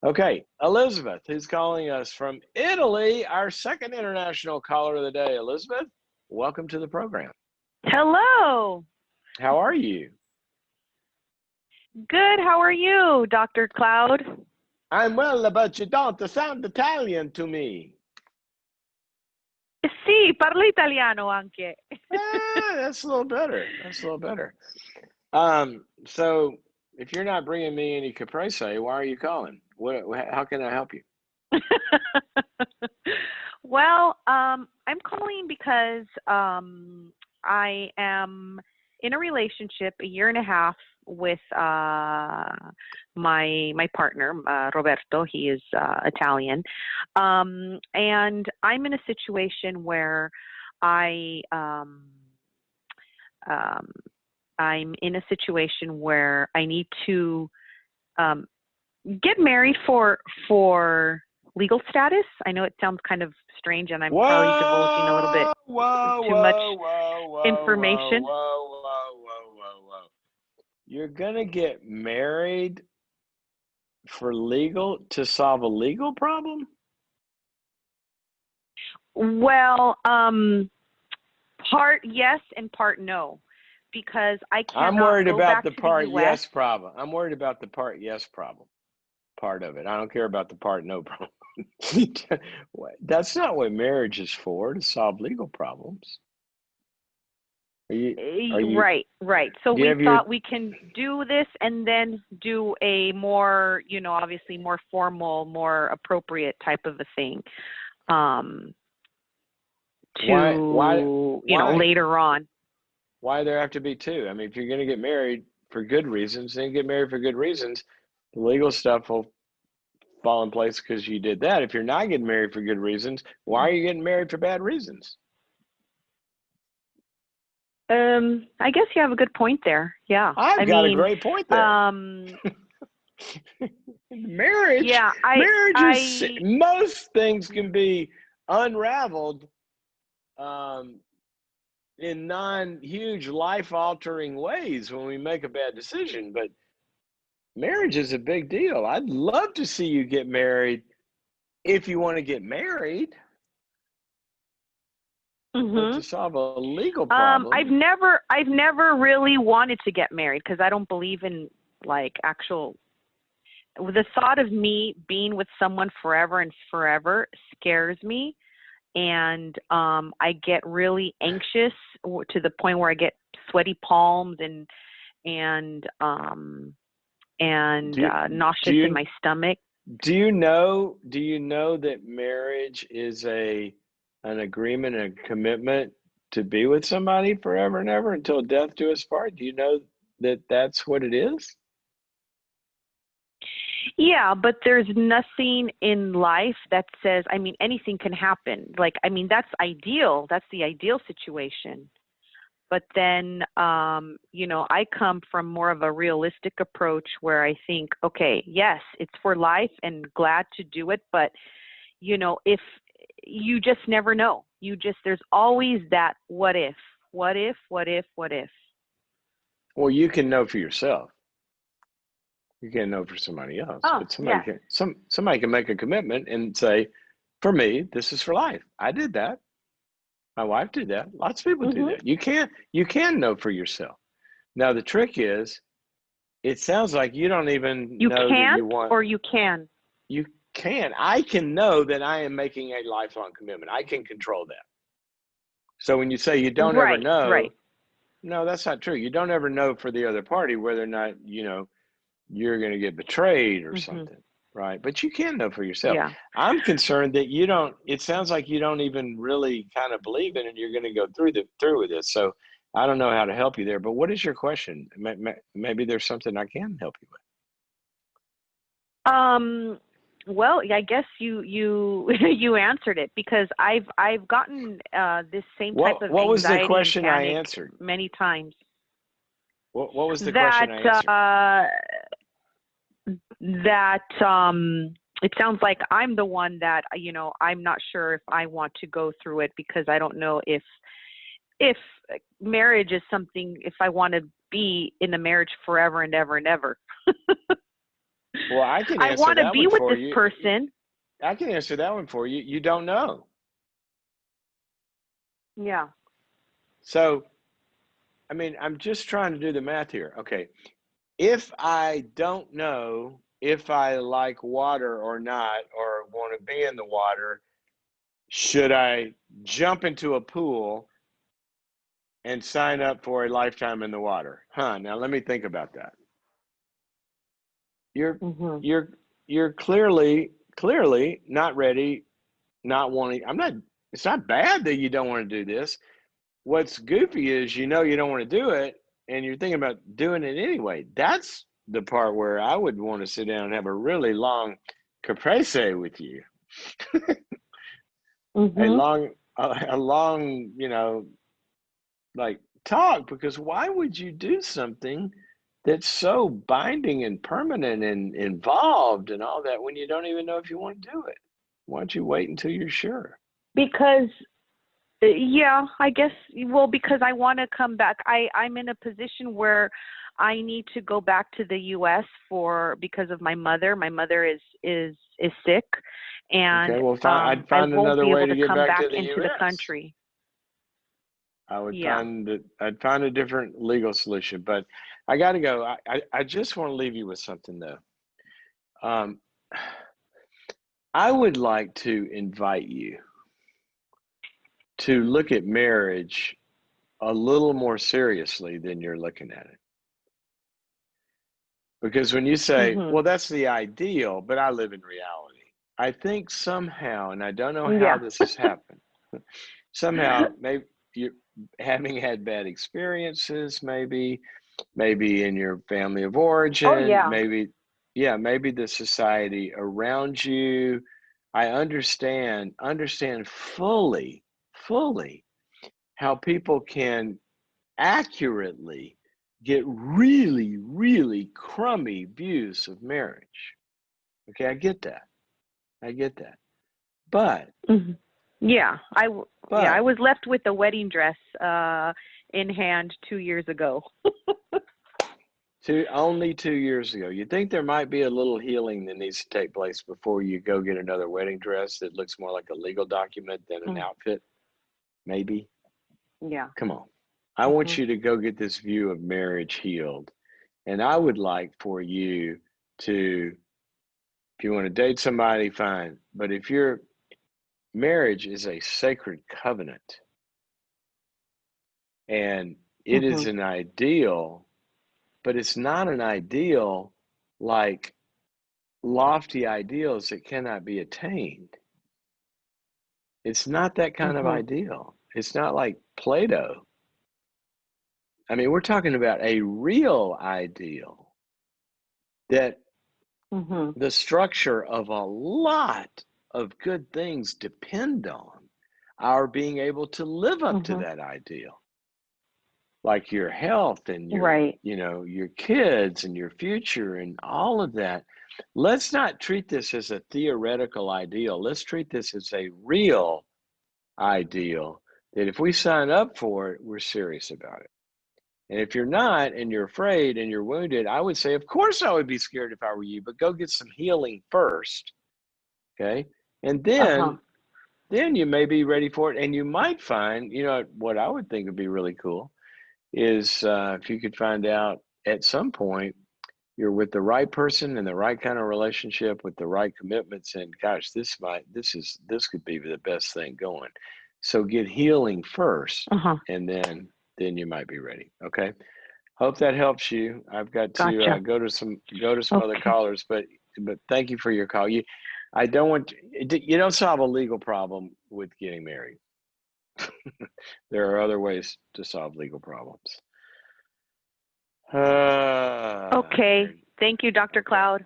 Okay, Elizabeth, who's calling us from Italy, our second international caller of the day. Elizabeth, welcome to the program. Hello. How are you? Good. How are you, Dr. Cloud? I'm well, but you don't sound Italian to me. Sì, parlo italiano anche. That's a little better. That's a little better. So if you're not bringing me any caprese, why are you calling? How can I help you? Well, I'm calling because I am in a relationship a year and a half with my partner Roberto. He is Italian, and I'm in a situation where I um, I'm in a situation where I need to um, get married for legal status. I know it sounds kind of strange, and I'm probably divulging a little bit Whoa, whoa, too much whoa, whoa, whoa, whoa, information. whoa, whoa, whoa, whoa, whoa. You're gonna get married for legal to solve a legal problem? Well, part yes and part no, because I I'm cannot worried go about back the to the part U.S. yes problem. I'm worried about the part yes problem part of it. I don't care about the part no problem. That's not what marriage is for, to solve legal problems. Are you, Right, right. So do you we have your, thought we can do this and then do a more, obviously more formal, more appropriate type of a thing. Um, why, why, to, why, later on. why there have to be two? I mean, if you're going to get married for good reasons, then get married for good reasons. The legal stuff will fall in place because you did that. If you're not getting married for good reasons, why are you getting married for bad reasons? I guess you have a good point there. Yeah. I I've got a mean, great point there. um, marriage yeah, marriage is, I, most things can be unraveled um, in non-huge life-altering ways when we make a bad decision, but marriage is a big deal. I'd love to see you get married if you want to get married, but to mhm. solve a legal problem. I've never really wanted to get married because I don't believe in like actual, the thought of me being with someone forever and forever scares me. And I get really anxious to the point where I get sweaty palms and do you, do nauseous in you my stomach. do you know that marriage is an agreement and a commitment to be with somebody forever and ever until death do us part? Do you know that that's what it is? Yeah, but there's nothing in life that says, I mean, anything can happen. Like, I mean, that's ideal. That's the ideal situation. But then, I come from more of a realistic approach where I think, okay, yes, it's for life and glad to do it. But, if you just never know, there's always that what if, what if, what if. Well, you can know for yourself. You can't know for somebody else, Oh, but somebody yes. can somebody can make a commitment and say, for me, this is for life. I did that. My wife did that. Lots of people do Hmm. that. You can know for yourself. Now the trick is, it sounds like you don't even You know that you can't want. or you can. You can. I can know that I am making a lifelong commitment. I can control that. So when you say you don't ever Right, know, right. no, that's not true. You don't ever know for the other party whether or not, you're going to get betrayed or Hmm. something, right? But you can know for yourself. Yeah. I'm concerned that you don't. It sounds like you don't even really kind of believe it, and you're going to go through with it. So I don't know how to help you there. But what is your question? Maybe there's something I can help you with. Um, well, I guess you you answered it because I've gotten this same type What of What was the anxiety and question I panic answered? many times. What was the question That I answered? it sounds like I'm the one that I'm not sure if I want to go through it because I don't know if marriage is something, if I want to be in a marriage forever and ever and ever. Well, I can I answer want to that be one with for this you. person. I can answer that one for you. You don't know. Yeah. So, I mean, I'm just trying to do the math here. Okay. If I don't know if I like water or not, or want to be in the water, should I jump into a pool and sign up for a lifetime in the water? Now let me think about that. You're Mhm. you're you're clearly not ready, not wanting. It's not bad that you don't want to do this. What's goofy is you don't want to do it and you're thinking about doing it anyway. That's the part where I would want to sit down and have a really long caprese with you. A Mhm. long a long, like talk, because why would you do something that's so binding and permanent and involved and all that when you don't even know if you want to do it? Why don't you wait until you're sure? Because yeah, I guess, well, because I want to come back. I'm in a position where I need to go back to the US for because of my mother. My mother is sick, Okay, and well, I'd I find won't another be way able to to get come back back to the into the U.S. country. I would Yeah. I'd find a different legal solution, but I got to go. I just want to leave you with something though. Um, I would like to invite you to look at marriage a little more seriously than you're looking at it. Because when you say, Mhm. well, that's the ideal, but I live in reality, I think somehow, and I don't know how Yeah. this has happened, somehow, maybe you're having had bad experiences, maybe in your family of Oh origin, yeah. maybe the society around you. I understand fully how people can accurately get really, really crummy views of marriage. Okay, I get that. I get that. But, Mhm. Yeah. Yeah, I but was left with a wedding dress in hand 2 years ago. only 2 years ago, you think there might be a little healing that needs to take place before you go get another wedding dress that looks more like a legal document than an Mm. outfit? Maybe. Yeah. Come on. I want Mhm. you to go get this view of marriage healed. And I would like for you to, if you want to date somebody, fine. But if your marriage is a sacred covenant and it is Mhm. an ideal, but it's not an ideal like lofty ideals that cannot be attained. It's not that kind of Mhm. ideal. It's not like Plato. I mean, we're talking about a real ideal that Mhm. the structure of a lot of good things depend on our being able to live up to Mhm. that ideal, like your health and Right. your kids and your future and all of that. Let's not treat this as a theoretical ideal. Let's treat this as a real ideal that if we sign up for it, we're serious about it. And if you're not and you're afraid and you're wounded, I would say, of course, I would be scared if I were you, but go get some healing first. Okay. And Uh-huh. then you may be ready for it. And you might find, what I would think would be really cool is if you could find out at some point you're with the right person in the right kind of relationship with the right commitments, and gosh, this could be the best thing going. So get healing first, Uh-huh. and then you might be ready. Okay. Hope that helps you. I've got to Gotcha. go to some other Okay. callers, but thank you for your call. I don't want you don't solve a legal problem with getting married. There are other ways to solve legal problems. Okay. And Thank you, Dr. okay. Cloud.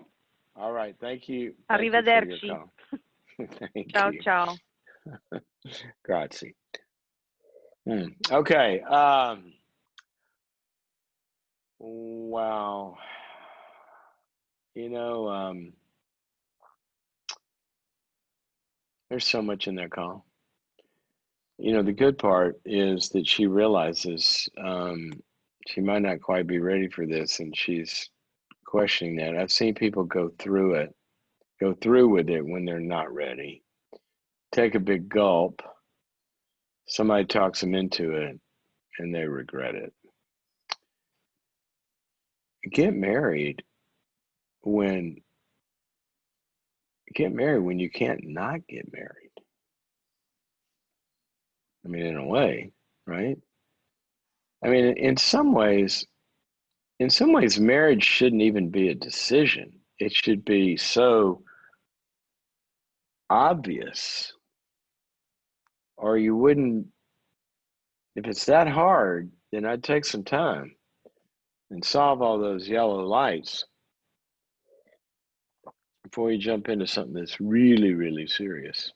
All right. Thank you. Thank you for your Arrivederci. call. Thank Ciao, you. ciao. Grazie. Okay. Wow. You know, there's so much in that call. The good part is that she realizes she might not quite be ready for this, and she's questioning that. I've seen people go through with it when they're not ready. Take a big gulp. Somebody talks them into it, and they regret it. Get married when you can't not get married. I mean, in a way, right? I mean, in some ways, marriage shouldn't even be a decision. It should be so obvious, or you wouldn't. If it's that hard, then I'd take some time and solve all those yellow lights before you jump into something that's really, really serious.